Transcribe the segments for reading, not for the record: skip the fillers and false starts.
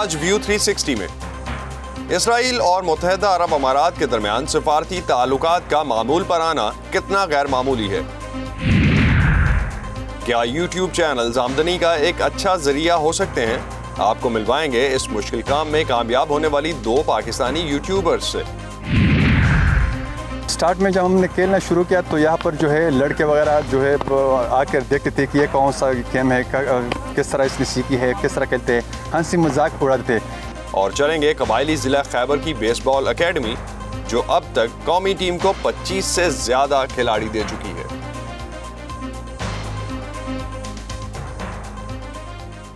آج ویو 360 میں اسرائیل اور متحدہ عرب امارات کے درمیان سفارتی تعلقات کا معمول پر آنا کتنا غیر معمولی ہے؟ کیا یوٹیوب چینلز آمدنی کا ایک اچھا ذریعہ ہو سکتے ہیں؟ آپ کو ملوائیں گے اس مشکل کام میں کامیاب ہونے والی 2 پاکستانی یوٹیوبرز سے۔ سٹارٹ میں جب ہم نے کھیلنا شروع کیا تو یہاں پر جو ہے لڑکے وغیرہ جو ہے آ کر دیکھتے تھے کہ یہ کون سا گیم ہے، کس طرح اس نے سیکھی ہے، کس طرح کھیلتے ہیں، ہنسی مذاق اڑاتے تھے۔ اور چلیں گے قبائلی ضلع خیبر کی بیس بال اکیڈمی جو اب تک قومی ٹیم کو 25 سے زیادہ کھلاڑی دے چکی ہے۔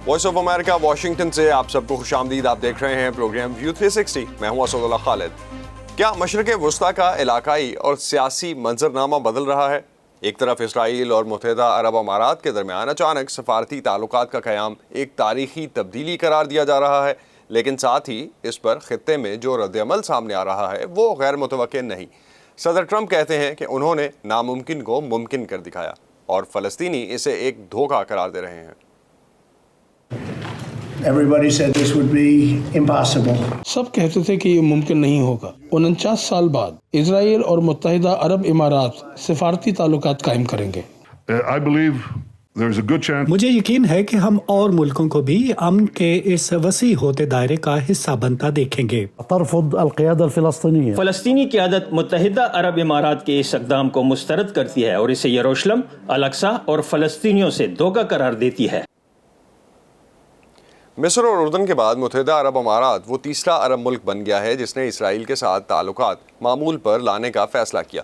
وائس آف امریکہ واشنگٹن سے آپ سب کو خوش آمدید۔ آپ دیکھ رہے ہیں پروگرام ویو 360، میں ہوں اسد اللہ خالد۔ کیا مشرق وسطیٰ کا علاقائی اور سیاسی منظرنامہ بدل رہا ہے؟ ایک طرف اسرائیل اور متحدہ عرب امارات کے درمیان اچانک سفارتی تعلقات کا قیام ایک تاریخی تبدیلی قرار دیا جا رہا ہے، لیکن ساتھ ہی اس پر خطے میں جو رد عمل سامنے آ رہا ہے وہ غیر متوقع نہیں۔ صدر ٹرمپ کہتے ہیں کہ انہوں نے ناممکن کو ممکن کر دکھایا اور فلسطینی اسے ایک دھوکہ قرار دے رہے ہیں۔ Everybody said this would be impossible. سب کہتے تھے کہ یہ ممکن نہیں ہوگا۔ 49 سال بعد اسرائیل اور متحدہ عرب امارات سفارتی تعلقات قائم کریں گے۔ I believe there's a good chance. مجھے یقین ہے کہ ہم اور ملکوں کو بھی امن کے اس وسیع ہوتے دائرے کا حصہ بنتا دیکھیں گے۔ ترفض القيادة الفلسطينية. فلسطینی قیادت متحدہ عرب امارات کے اس اقدام کو مسترد کرتی ہے اور اسے یروشلم، الاقصی اور فلسطینیوں سے دھوکہ قرار دیتی ہے۔ مصر اور اردن کے بعد متحدہ عرب امارات وہ تیسرا عرب ملک بن گیا ہے جس نے اسرائیل کے ساتھ تعلقات معمول پر لانے کا فیصلہ کیا۔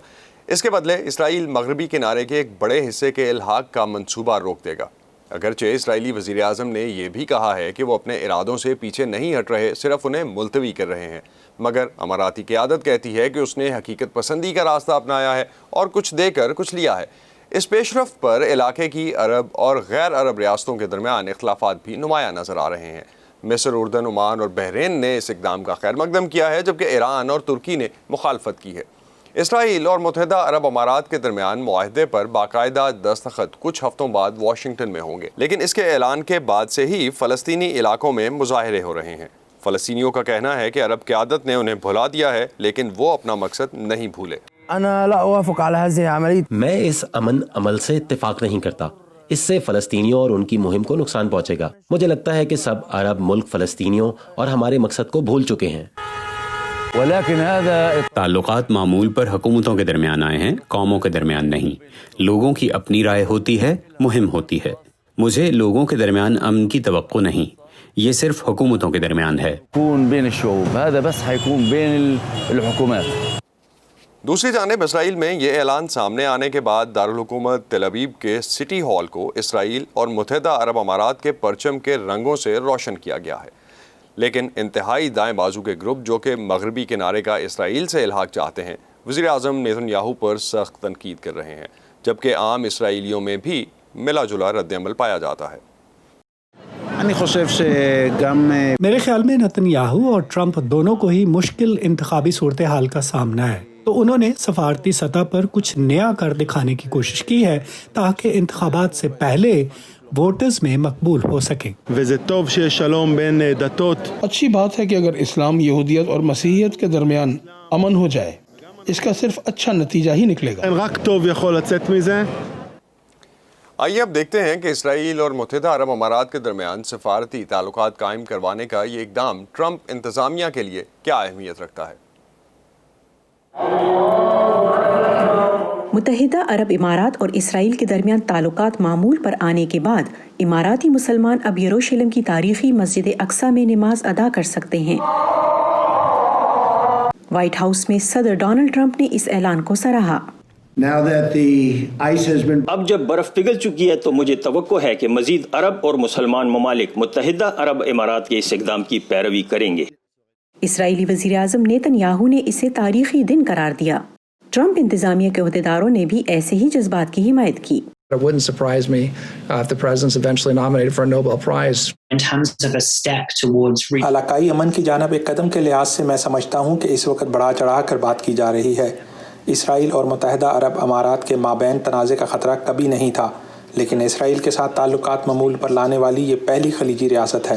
اس کے بدلے اسرائیل مغربی کنارے کے ایک بڑے حصے کے الحاق کا منصوبہ روک دے گا۔ اگرچہ اسرائیلی وزیر اعظم نے یہ بھی کہا ہے کہ وہ اپنے ارادوں سے پیچھے نہیں ہٹ رہے، صرف انہیں ملتوی کر رہے ہیں، مگر اماراتی قیادت کہتی ہے کہ اس نے حقیقت پسندی کا راستہ اپنایا ہے اور کچھ دے کر کچھ لیا ہے۔ اس پیش رفت پر علاقے کی عرب اور غیر عرب ریاستوں کے درمیان اختلافات بھی نمایاں نظر آ رہے ہیں۔ مصر، اردن، عمان اور بحرین نے اس اقدام کا خیر مقدم کیا ہے، جبکہ ایران اور ترکی نے مخالفت کی ہے۔ اسرائیل اور متحدہ عرب امارات کے درمیان معاہدے پر باقاعدہ دستخط کچھ ہفتوں بعد واشنگٹن میں ہوں گے، لیکن اس کے اعلان کے بعد سے ہی فلسطینی علاقوں میں مظاہرے ہو رہے ہیں۔ فلسطینیوں کا کہنا ہے کہ عرب قیادت نے انہیں بھلا دیا ہے، لیکن وہ اپنا مقصد نہیں بھولے۔ میں اس امن عمل سے اتفاق نہیں کرتا، اس سے فلسطینیوں اور ان کی مہم کو نقصان پہنچے گا۔ مجھے لگتا ہے کہ سب عرب ملک فلسطینیوں اور ہمارے مقصد کو بھول چکے ہیں۔ تعلقات معمول پر حکومتوں کے درمیان آئے ہیں، قوموں کے درمیان نہیں۔ لوگوں کی اپنی رائے ہوتی ہے، مہم ہوتی ہے۔ مجھے لوگوں کے درمیان امن کی توقع نہیں، یہ صرف حکومتوں کے درمیان ہے۔ دوسری جانب اسرائیل میں یہ اعلان سامنے آنے کے بعد دارالحکومت تل ابیب کے سٹی ہال کو اسرائیل اور متحدہ عرب امارات کے پرچم کے رنگوں سے روشن کیا گیا ہے، لیکن انتہائی دائیں بازو کے گروپ جو کہ مغربی کنارے کا اسرائیل سے الحاق چاہتے ہیں وزیر اعظم نیتن یاہو پر سخت تنقید کر رہے ہیں، جبکہ عام اسرائیلیوں میں بھی ملا جلا رد عمل پایا جاتا ہے۔ میرے خیال میں نیتن یاہو اور ٹرمپ دونوں کو ہی مشکل انتخابی صورتحال کا سامنا ہے، تو انہوں نے سفارتی سطح پر کچھ نیا کر دکھانے کی کوشش کی ہے تاکہ انتخابات سے پہلے ووٹرز میں مقبول ہو سکیں۔ اچھی بات ہے کہ اگر اسلام، یہودیت اور مسیحیت کے درمیان امن ہو جائے، اس کا صرف اچھا نتیجہ ہی نکلے گا۔ آئیے اب دیکھتے ہیں کہ اسرائیل اور متحدہ عرب امارات کے درمیان سفارتی تعلقات قائم کروانے کا یہ اقدام ٹرمپ انتظامیہ کے لیے کیا اہمیت رکھتا ہے۔ متحدہ عرب امارات اور اسرائیل کے درمیان تعلقات معمول پر آنے کے بعد اماراتی مسلمان اب یروشلم کی تاریخی مسجد اقصی میں نماز ادا کر سکتے ہیں۔ وائٹ ہاؤس میں صدر ڈونلڈ ٹرمپ نے اس اعلان کو سراہا۔ اب جب برف پگھل چکی ہے تو مجھے توقع ہے کہ مزید عرب اور مسلمان ممالک متحدہ عرب امارات کے اس اقدام کی پیروی کریں گے۔ اسرائیلی وزیر اعظم نیتن یاہو نے اسے تاریخی دن قرار دیا۔ ٹرمپ انتظامیہ کے عہدیداروں نے بھی ایسے ہی جذبات کی حمایت کی۔ It wouldn't surprise me if the president's eventually nominated for a Nobel Prize. In terms of a step towards علاقائی امن کی جانب ایک قدم کے لحاظ سے میں سمجھتا ہوں کہ اس وقت بڑھا چڑھا کر بات کی جا رہی ہے۔ اسرائیل اور متحدہ عرب امارات کے مابین تنازع کا خطرہ کبھی نہیں تھا، لیکن اسرائیل کے ساتھ تعلقات معمول پر لانے والی یہ پہلی خلیجی ریاست ہے،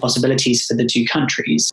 Possibilities for the two countries.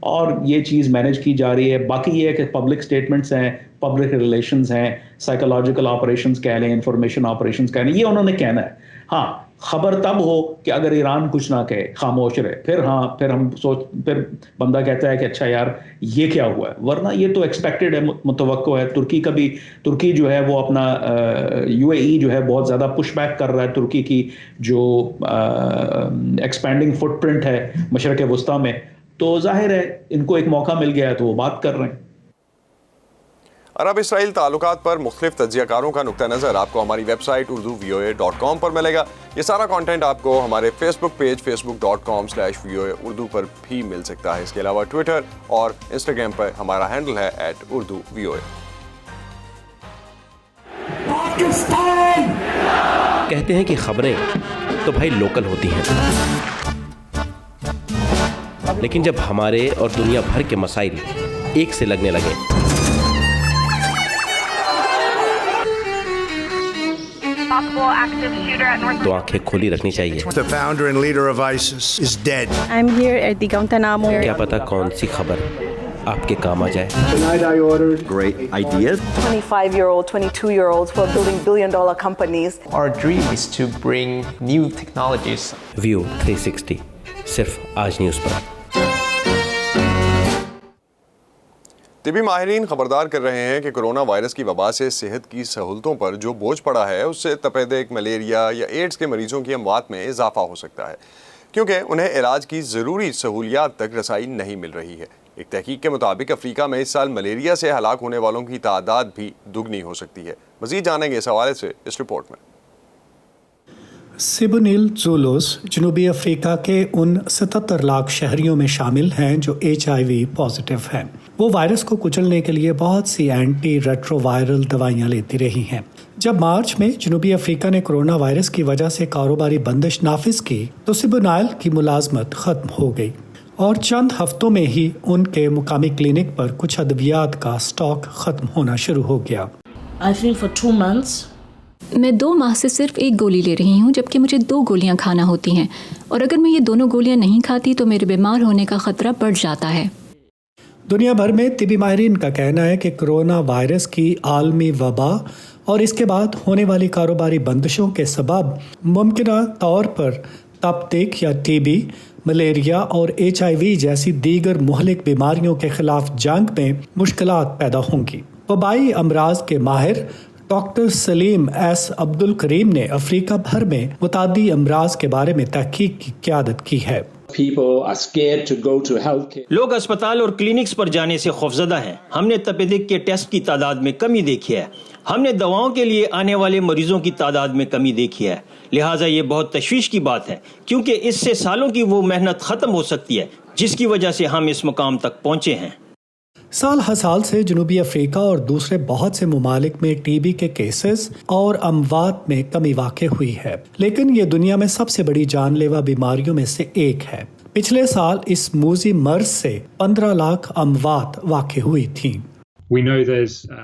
اور یہ چیز مینیج کی جا رہی ہے. باقی یہ ہے کہ پبلک اسٹیٹمنٹس ہیں, پبلک ریلیشنز ہیں, سائیکولوجیکل آپریشنز کہہ لیں, انفارمیشن آپریشنز کہہ لیں, یہ انہوں نے کہنا ہے. ہاں خبر تب ہو کہ اگر ایران کچھ نہ کہے, خاموش رہے, پھر ہم پھر بندہ کہتا ہے کہ اچھا یار یہ کیا ہوا ہے. ورنہ یہ تو ایکسپیکٹڈ ہے, متوقع ہے. ترکی جو ہے وہ اپنا UAE جو ہے بہت زیادہ پش بیک کر رہا ہے ترکی کی جو ایکسپینڈنگ فٹ پرنٹ ہے مشرق وسطیٰ میں. تو ظاہر ہے ان کو ایک موقع مل گیا ہے تو وہ بات کر رہے ہیں. عرب اسرائیل تعلقات پر مختلف تجزیہ کاروں کا نقطہ نظر آپ کو ہماری ویب سائٹ urduvoa.com پر ملے گا. یہ سارا کانٹینٹ آپ کو ہمارے فیس بک پیج facebook.com/VOA اردو پر بھی مل سکتا ہے. اس کے علاوہ ٹویٹر اور انسٹاگرام پر ہمارا ہینڈل ہے @urduvoa. کہتے ہیں کہ خبریں تو بھائی لوکل ہوتی ہیں, لیکن جب ہمارے اور دنیا بھر کے مسائل ایک سے لگنے لگے تو آنکھیں کھلی رکھنی چاہیے. The founder and leader of ISIS is dead. I'm here at the Guantanamo. کیا پتا کون سی خبر آپ کے کام آ جائے. Tonight I ordered Great ideas. 25-year-old, 22-year-olds who are building billion-dollar companies. Our dream is to bring new technologies. View 360 صرف آج news پر. طبی ماہرین خبردار کر رہے ہیں کہ کرونا وائرس کی وبا سے صحت کی سہولتوں پر جو بوجھ پڑا ہے اس سے تپیدق, ملیریا یا ایڈز کے مریضوں کی اموات میں اضافہ ہو سکتا ہے, کیونکہ انہیں علاج کی ضروری سہولیات تک رسائی نہیں مل رہی ہے. ایک تحقیق کے مطابق افریقہ میں اس سال ملیریا سے ہلاک ہونے والوں کی تعداد بھی دگنی ہو سکتی ہے. مزید جانیں گے اس حوالے سے اس رپورٹ میں. سیبونیل زولوس جنوبی افریقہ کے ان 77 لاکھ شہریوں میں شامل ہیں جو HIV پازیٹیو ہیں. وہ وائرس کو کچلنے کے لیے بہت سی اینٹی ریٹرو وائرل دوائیاں لیتی رہی ہیں. جب مارچ میں جنوبی افریقہ نے کرونا وائرس کی وجہ سے کاروباری بندش نافذ کی تو سیبونیل کی ملازمت ختم ہو گئی اور چند ہفتوں میں ہی ان کے مقامی کلینک پر کچھ ادویات کا سٹاک ختم ہونا شروع ہو گیا. میں 2 ماہ سے صرف 1 گولی لے رہی ہوں جبکہ مجھے 2 گولیاں کھانا ہوتی ہیں, اور اگر میں یہ دونوں گولیاں نہیں کھاتی تو میرے بیمار ہونے کا خطرہ بڑھ جاتا ہے. دنیا بھر میں طبی ماہرین کا کہنا ہے کہ کرونا وائرس کی عالمی وبا اور اس کے بعد ہونے والی کاروباری بندشوں کے سبب ممکنہ طور پر تپدق یا TB, ملیریا اور HIV جیسی دیگر مہلک بیماریوں کے خلاف جنگ میں مشکلات پیدا ہوں گی. وبائی امراض کے ماہر ڈاکٹر سلیم ایس عبد الکریم نے افریقہ بھر میں متعدی امراض کے بارے میں تحقیق کی قیادت کی ہے. لوگ اسپتال اور کلینکس پر جانے سے خوفزدہ ہیں. ہم نے تپیدق کے ٹیسٹ کی تعداد میں کمی دیکھی ہے. ہم نے دواؤں کے لیے آنے والے مریضوں کی تعداد میں کمی دیکھی ہے. لہٰذا یہ بہت تشویش کی بات ہے کیونکہ اس سے سالوں کی وہ محنت ختم ہو سکتی ہے جس کی وجہ سے ہم اس مقام تک پہنچے ہیں. سال ہر سال سے جنوبی افریقہ اور دوسرے بہت سے ممالک میں TB کے کیسز اور اموات میں کمی واقع ہوئی ہے, لیکن یہ دنیا میں سب سے بڑی جان لیوا بیماریوں میں سے ایک ہے. پچھلے سال اس موذی مرض سے 15 لاکھ اموات واقع ہوئی تھیں.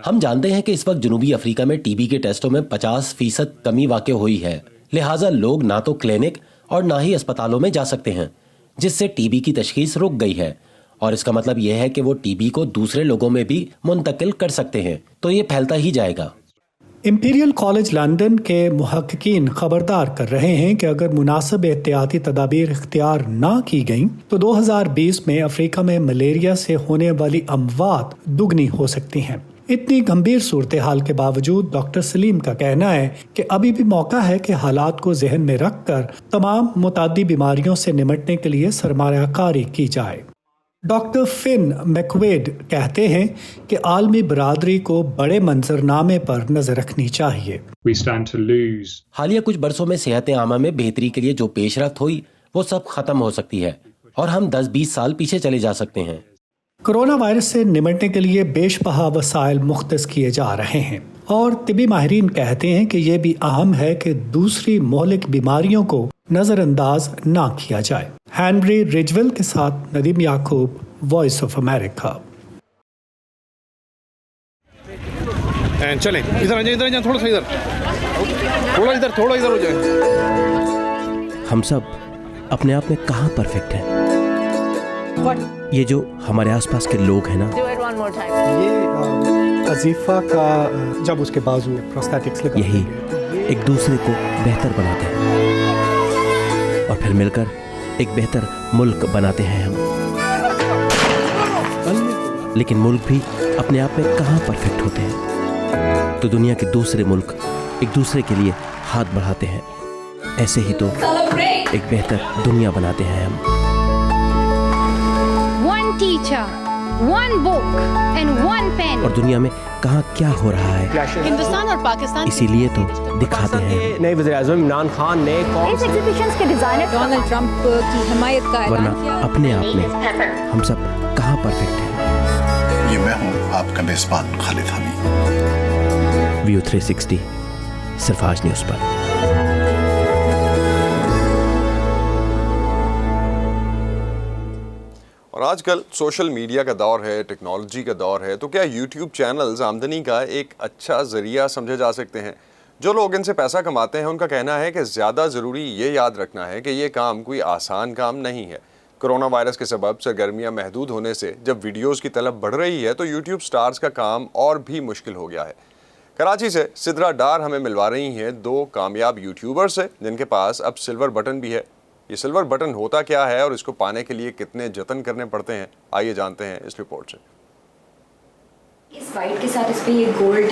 ہم جانتے ہیں کہ اس وقت جنوبی افریقہ میں TB کے ٹیسٹوں میں 50% کمی واقع ہوئی ہے. لہٰذا لوگ نہ تو کلینک اور نہ ہی اسپتالوں میں جا سکتے ہیں, جس سے TB کی تشخیص رک گئی ہے, اور اس کا مطلب یہ ہے کہ وہ TB کو دوسرے لوگوں میں بھی منتقل کر سکتے ہیں, تو یہ پھیلتا ہی جائے گا. امپیریل کالج لندن کے محققین خبردار کر رہے ہیں کہ اگر مناسب احتیاطی تدابیر اختیار نہ کی گئیں تو 2020 میں افریقہ میں ملیریا سے ہونے والی اموات دگنی ہو سکتی ہیں. اتنی گمبھیر صورتحال کے باوجود ڈاکٹر سلیم کا کہنا ہے کہ ابھی بھی موقع ہے کہ حالات کو ذہن میں رکھ کر تمام متعدی بیماریوں سے نمٹنے کے لیے سرمایہ کاری کی جائے. ڈاکٹر فن میکویڈ کہتے ہیں کہ عالمی برادری کو بڑے منظرنامے پر نظر رکھنی چاہیے. حالیہ کچھ برسوں میں صحت عامہ میں بہتری کے لیے جو پیش رفت ہوئی وہ سب ختم ہو سکتی ہے اور ہم 10-20 سال پیچھے چلے جا سکتے ہیں. کرونا وائرس سے نمٹنے کے لیے بیش بہا وسائل مختص کیے جا رہے ہیں اور طبی ماہرین کہتے ہیں کہ یہ بھی اہم ہے کہ دوسری مہلک بیماریوں کو نظر انداز نہ کیا جائے. ہینری ریجول کے ساتھ ندیم یعقوب, وائس آف امریکہ. چلیں ادھر آ جائیں تھوڑا ادھر ہو جائے. ہم سب اپنے آپ میں کہاں پرفیکٹ ہیں. یہ جو ہمارے آس پاس کے لوگ ہیں نا، یہ عزیفہ کا جب اس کے بازو میں پروستھیٹکس لگا، یہی ایک دوسرے کو بہتر بناتے ہیں اور پھر مل کر ایک بہتر ملک بناتے ہیں ہم. لیکن ملک بھی اپنے آپ میں کہاں پرفیکٹ ہوتے ہیں، تو دنیا کے دوسرے ملک ایک دوسرے کے لیے ہاتھ بڑھاتے ہیں. ایسے ہی تو ایک بہتر دنیا بناتے ہیں ہم. One teacher, one book and one pen. اور دنیا میں کہاں کیا ہو رہا ہے، ہندوستان اور پاکستان اسی لیے تو دکھاتے ہیں. نئے وزیر اعظم عمران خان نے اس ایگزیبیشنز کے ڈیزائنر ڈونلڈ ٹرمپ کی حمایت کا ورنہ اعلان کیا. اپنے آپ میں ہم سب کہاں پرفیکٹ ہیں. یہ میں ہوں آپ کا میزبان خالد حمید. ویو 360 صرف آج نیوز پر. اور آج کل سوشل میڈیا کا دور ہے، ٹیکنالوجی کا دور ہے، تو کیا یوٹیوب چینلز آمدنی کا ایک اچھا ذریعہ سمجھے جا سکتے ہیں؟ جو لوگ ان سے پیسہ کماتے ہیں ان کا کہنا ہے کہ زیادہ ضروری یہ یاد رکھنا ہے کہ یہ کام کوئی آسان کام نہیں ہے. کرونا وائرس کے سبب سرگرمیاں محدود ہونے سے جب ویڈیوز کی طلب بڑھ رہی ہے تو یوٹیوب سٹارز کا کام اور بھی مشکل ہو گیا ہے. کراچی سے سدرا ڈار ہمیں ملوا رہی ہیں دو کامیاب یوٹیوبر سے جن کے پاس اب سلور بٹن بھی ہے. یہ سلور بٹن ہوتا کیا ہے اور اس کو پانے کے لیے کتنے جتن کرنے پڑتے ہیں، آئیے جانتے ہیں اس رپورٹ سے. اس وائٹ کے ساتھ اس پہ یہ گولڈ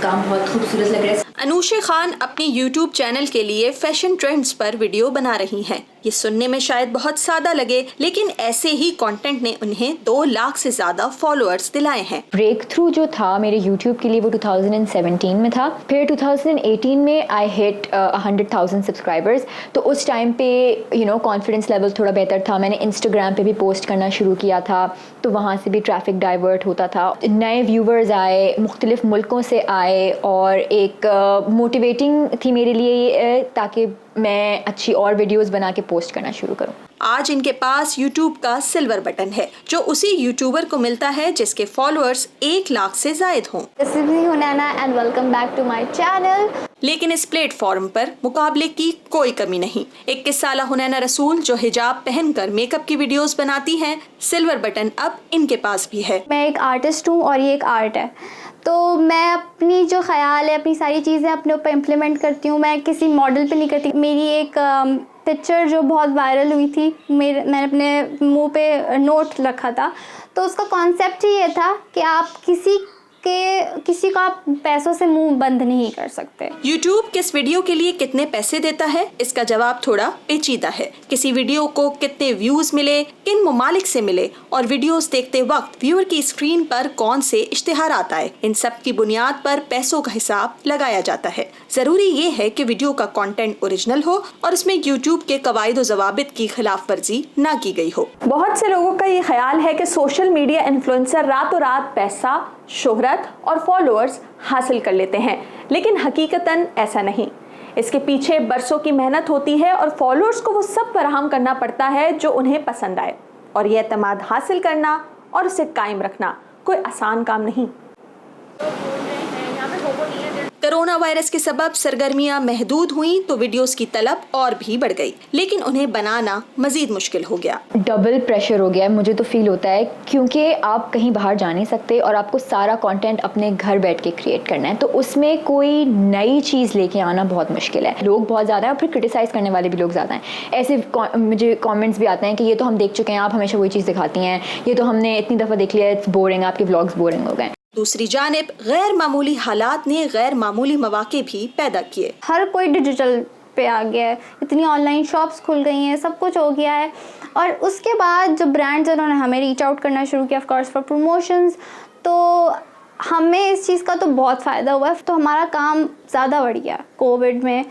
کام بہت خوبصورت لگ رہا ہے. انوشے خان اپنی یوٹیوب چینل کے لیے فیشن ٹرینڈز پر ویڈیو بنا رہی ہیں. یہ سننے میں شاید بہت سادہ لگے لیکن ایسے ہی کنٹینٹ نے انہیں 2 لاکھ سے زیادہ فالوورز دلائے ہیں. بریک تھرو جو تھا میرے یوٹیوب کے لیے وہ 2017 میں تھا. پھر 2018 میں آئی ہٹ 100,000 سبسکرائبرز. تو اس ٹائم پہ کانفیڈنس لیول تھوڑا بہتر تھا. میں نے انسٹاگرام پہ بھی پوسٹ کرنا شروع کیا تھا تو وہاں سے بھی ٹریفک ڈائیورٹ ہوتا تھا. نئے ویورز آئے، مختلف ملکوں سے آئے اور ایک موٹیویٹنگ تھی میرے لیے تاکہ میں اچھی اور ویڈیوز بنا کے پوسٹ کرنا شروع کروں. آج ان کے پاس یوٹیوب کا سلور بٹن ہے جو اسی یوٹیوبر کو ملتا ہے جس کے فالوورز 1 لاکھ سے زائد ہوں. And welcome back to my channel. لیکن اس پلیٹ فارم پر مقابلے کی کوئی کمی نہیں. 21 سالہ حنینا رسول جو حجاب پہن کر میک اپ کی ویڈیوز بناتی ہیں، سلور بٹن اب ان کے پاس بھی ہے. میں ایک آرٹسٹ ہوں اور یہ ایک آرٹ ہے، تو میں اپنی جو خیال ہے اپنی ساری چیزیں اپنے اوپر امپلیمنٹ کرتی ہوں. میں کسی ماڈل پہ نہیں کرتی. میری ایک پکچر جو بہت وائرل ہوئی تھی، میں نے اپنے منہ پہ نوٹ رکھا تھا، تو اس کا کانسیپٹ ہی یہ تھا کہ آپ کسی کا پیسوں سے منہ بند نہیں کر سکتے. یوٹیوب کس ویڈیو کے لیے کتنے پیسے دیتا ہے، اس کا جواب تھوڑا پیچیدہ ہے. کسی ویڈیو کو کتنے ویوز ملے، کن ممالک سے ملے اور ویڈیوز دیکھتے وقت ویور کی اسکرین پر کون سے اشتہارات آئے، ان سب کی بنیاد پر پیسوں کا حساب لگایا جاتا ہے. ضروری یہ ہے کہ ویڈیو کا کنٹینٹ اوریجنل ہو اور اس میں یوٹیوب کے قواعد و ضوابط کی خلاف ورزی نہ کی گئی ہو. بہت سے لوگوں کا یہ خیال ہے کہ سوشل میڈیا انفلوئنسر راتوں رات پیسہ، شہرت اور فالوورز حاصل کر لیتے ہیں، لیکن حقیقتاً ایسا نہیں. اس کے پیچھے برسوں کی محنت ہوتی ہے اور فالوورز کو وہ سب فراہم کرنا پڑتا ہے جو انہیں پسند آئے، اور یہ اعتماد حاصل کرنا اور اسے قائم رکھنا کوئی آسان کام نہیں. کرونا وائرس کے سبب سرگرمیاں محدود ہوئیں تو ویڈیوز کی طلب اور بھی بڑھ گئی، لیکن انہیں بنانا مزید مشکل ہو گیا. ڈبل پریشر ہو گیا ہے مجھے تو فیل ہوتا ہے، کیونکہ آپ کہیں باہر جا نہیں سکتے اور آپ کو سارا کانٹینٹ اپنے گھر بیٹھ کے کریٹ کرنا ہے، تو اس میں کوئی نئی چیز لے کے آنا بہت مشکل ہے. لوگ بہت زیادہ ہیں اور پھر کرٹیسائز کرنے والے بھی لوگ زیادہ ہیں. ایسے مجھے کامنٹس بھی آتے ہیں کہ یہ تو ہم دیکھ چکے ہیں، آپ ہمیشہ وہی چیز دکھاتی ہیں، یہ تو ہم نے اتنی دفعہ دیکھ لیا، اٹس بورنگ، آپ کے ولاگس بورنگ ہو گئے. دوسری جانب غیر معمولی حالات نے غیر معمولی مواقع بھی پیدا کیے. ہر کوئی ڈیجیٹل پہ آ گیا ہے، اتنی آن لائن شاپس کھل گئی ہیں، سب کچھ ہو گیا ہے. اور اس کے بعد جو برانڈز انہوں نے ہمیں ریچ آؤٹ کرنا شروع کیا آف کورس فار پروموشنز، تو ہمیں اس چیز کا تو بہت فائدہ ہوا ہے. تو ہمارا کام زیادہ بڑھ گیا کووڈ میں،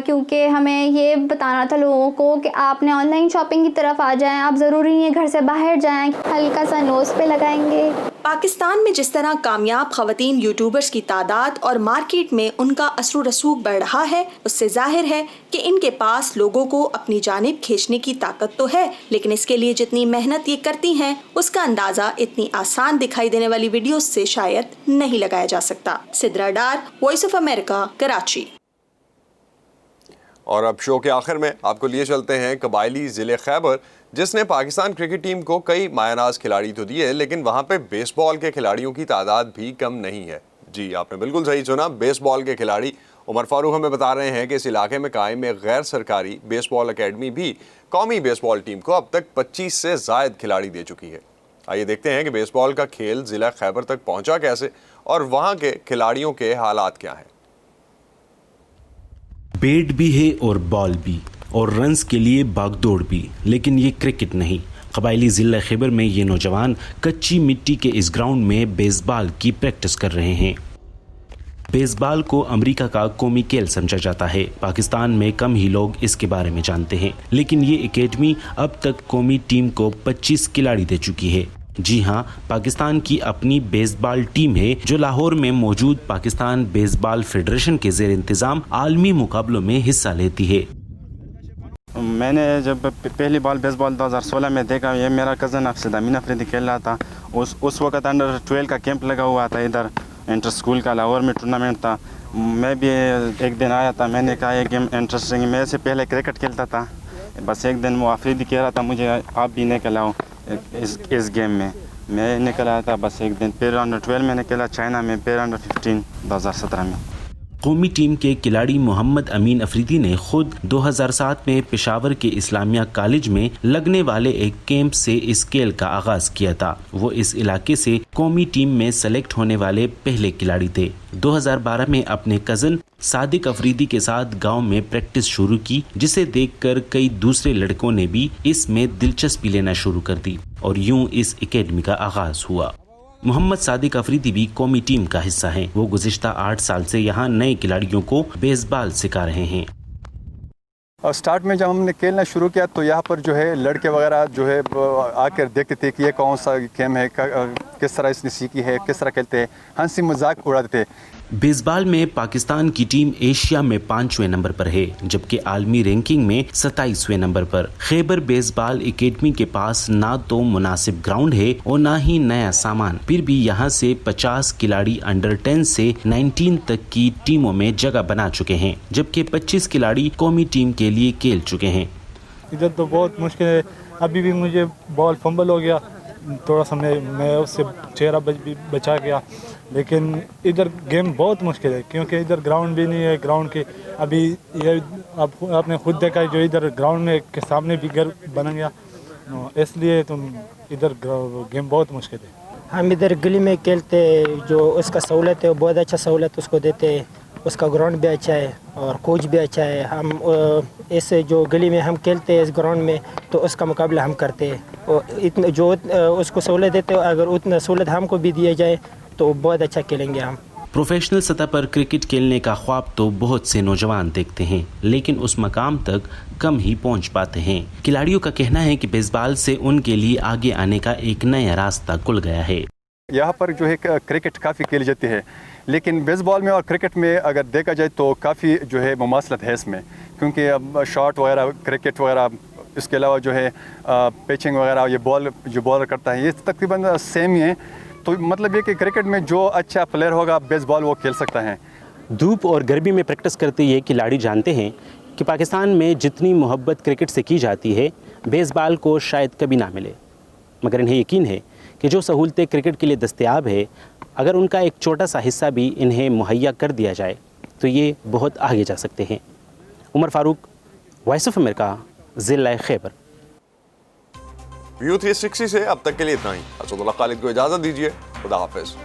کیونکہ ہمیں یہ بتانا تھا لوگوں کو کہ آپ نے آن لائن شاپنگ کی طرف آ جائیں، آپ ضروری نہیں ہے گھر سے باہر جائیں، ہلکا سا نوز پہ لگائیں گے. پاکستان میں جس طرح کامیاب خواتین یوٹیوبرز کی تعداد اور مارکیٹ میں ان کا اثر و رسوخ بڑھ رہا ہے، اس سے ظاہر ہے کہ ان کے پاس لوگوں کو اپنی جانب کھینچنے کی طاقت تو ہے، لیکن اس کے لیے جتنی محنت یہ کرتی ہیں اس کا اندازہ اتنی آسان دکھائی دینے والی ویڈیوز سے شاید نہیں لگایا جا سکتا. Sidra Dar, voice of America, Karachi. اور اب شو کے آخر میں آپ کو لیے چلتے ہیں قبائلی ضلع خیبر جس نے پاکستان کرکٹ ٹیم کو کئی مایہ ناز کھلاڑی تو دیے، لیکن وہاں پہ بیس بال کے کھلاڑیوں کی تعداد بھی کم نہیں ہے۔ جی آپ نے بالکل صحیح سنا، بیس بال کے کھلاڑی۔ عمر فاروق ہمیں بتا رہے ہیں کہ اس علاقے میں قائم ایک غیر سرکاری بیس بال اکیڈمی بھی قومی بیس بال ٹیم کو اب تک 25 سے زائد کھلاڑی دے چکی ہے۔ آئیے دیکھتے ہیں کہ بیس بال کا کھیل ضلع خیبر تک پہنچا کیسے اور وہاں کے کھلاڑیوں کے حالات کیا ہیں۔ بیٹ بھی ہے اور بال بھی اور رنز کے لیے باغ دوڑ بھی، لیکن یہ کرکٹ نہیں۔ قبائلی ضلع خیبر میں یہ نوجوان کچی مٹی کے اس گراؤنڈ میں بیس بال کی پریکٹس کر رہے ہیں۔ بیس بال کو امریکہ کا قومی کھیل سمجھا جاتا ہے۔ پاکستان میں کم ہی لوگ اس کے بارے میں جانتے ہیں، لیکن یہ اکیڈمی اب تک قومی ٹیم کو 25 کھلاڑی دے چکی ہے۔ جی ہاں، پاکستان کی اپنی بیس بال ٹیم ہے جو لاہور میں موجود پاکستان بیس بال فیڈریشن کے زیر انتظام عالمی مقابلوں میں حصہ لیتی ہے۔ میں نے جب پہلی بال بیس بال 2016 میں دیکھا، یہ میرا کزن افسد امین افریدی کھیل رہا تھا۔ اس وقت انڈر 12 کا کیمپ لگا ہوا تھا، ادھر انٹر اسکول کا لاہور میں ٹورنامنٹ تھا۔ میں بھی ایک دن آیا تھا، میں نے کہا یہ گیم انٹرسٹنگ ہے۔ میں سے پہلے کرکٹ کھیلتا تھا، بس ایک دن وہ افریدی کہہ رہا تھا مجھے آپ بھی نکل آؤ اس گیم میں نکل آیا تھا بس ایک دن۔ پھر انڈر 12 میں نے کھیلا چائنا میں، پھر انڈر 15 2017 میں۔ قومی ٹیم کے کھلاڑی محمد امین افریدی نے خود 2007 میں پشاور کے اسلامیہ کالج میں لگنے والے ایک کیمپ سے اس کھیل کا آغاز کیا تھا۔ وہ اس علاقے سے قومی ٹیم میں سلیکٹ ہونے والے پہلے کھلاڑی تھے۔ 2012 میں اپنے کزن صادق افریدی کے ساتھ گاؤں میں پریکٹس شروع کی، جسے دیکھ کر کئی دوسرے لڑکوں نے بھی اس میں دلچسپی لینا شروع کر دی اور یوں اس اکیڈمی کا آغاز ہوا۔ محمد صادق افریدی بھی قومی ٹیم کا حصہ ہیں۔ وہ گزشتہ 8 سال سے یہاں نئے کھلاڑیوں کو بیس بال سکھا رہے ہیں۔ اور سٹارٹ میں جب ہم نے کھیلنا شروع کیا تو یہاں پر جو ہے لڑکے وغیرہ جو ہے آ کر دیکھتے تھے کہ یہ کون سا گیم ہے، کس طرح اس نے سیکھی ہے، کس طرح کھیلتے ہیں، ہنسی مذاق اڑاتے تھے۔ بیس بال میں پاکستان کی ٹیم ایشیا میں 5ویں نمبر پر ہے، جبکہ عالمی رینکنگ میں 27ویں نمبر پر۔ خیبر بیس بال اکیڈمی کے پاس نہ تو مناسب گراؤنڈ ہے اور نہ ہی نیا سامان، پھر بھی یہاں سے 50 کھلاڑی انڈر 10 سے 19 تک کی ٹیموں میں جگہ بنا چکے ہیں، جبکہ 25 کھلاڑی قومی ٹیم کے لیے کھیل چکے ہیں۔ ادھر تو بہت مشکل ہے، ابھی بھی مجھے بال فمبل ہو گیا، تھوڑا سا میں اس سے چہرہ بچا گیا، لیکن ادھر گیم بہت مشکل ہے کیونکہ ادھر گراؤنڈ بھی نہیں ہے۔ گراؤنڈ کے ابھی یہ آپ نے خود دیکھا جو ادھر گراؤنڈ میں کے سامنے بھی گھر بن گیا، اس لیے تم ادھر گیم بہت مشکل ہے۔ ہم ادھر گلی میں کھیلتے، جو اس کا سہولت ہے وہ بہت اچھا سہولت اس کو دیتے ہیں، اس کا گراؤنڈ بھی اچھا ہے اور کوچ بھی اچھا ہے۔ ہم اس جو گلی میں ہم کھیلتے ہیں اس گراؤنڈ میں تو اس کا مقابلہ ہم کرتے ہیں، اور اتنا جو اس کو سہولت دیتے ہیں اگر اتنا سہولت ہم کو بھی دیا جائے تو بہت اچھا کھیلیں گے ہم۔ پروفیشنل سطح پر کرکٹ کھیلنے کا خواب تو بہت سے نوجوان دیکھتے ہیں، لیکن اس مقام تک کم ہی پہنچ پاتے ہیں۔ کھلاڑیوں کا کہنا ہے کہ بیس بال سے ان کے لیے آگے آنے کا ایک نیا راستہ کھل گیا ہے۔ یہاں پر جو ہے کرکٹ کافی کھیلی جاتی ہے، لیکن بیس بال میں اور کرکٹ میں اگر دیکھا جائے تو کافی جو ہے مماثلت ہے اس میں، کیونکہ اب شاٹ وغیرہ کرکٹ وغیرہ، اس کے علاوہ جو ہے پیچنگ وغیرہ، یہ بال جو بالر کرتا ہے یہ تقریباً سیم ہی ہے۔ تو مطلب یہ کہ کرکٹ میں جو اچھا پلیئر ہوگا بیس بال وہ کھیل سکتا ہے۔ دھوپ اور گرمی میں پریکٹس کرتے یہ کھلاڑی جانتے ہیں کہ پاکستان میں جتنی محبت کرکٹ سے کی جاتی ہے بیس بال کو شاید کبھی نہ ملے، مگر انہیں یقین ہے کہ جو سہولتیں کرکٹ کے لیے دستیاب ہے اگر ان کا ایک چھوٹا سا حصہ بھی انہیں مہیا کر دیا جائے تو یہ بہت آگے جا سکتے ہیں۔ عمر فاروق، وائس آف امریکہ، ضلع خیبر۔ ویو 360 سے اب تک کے لیے اتنا ہی۔ اسد اللہ خالد کو اجازت دیجیے، خدا حافظ۔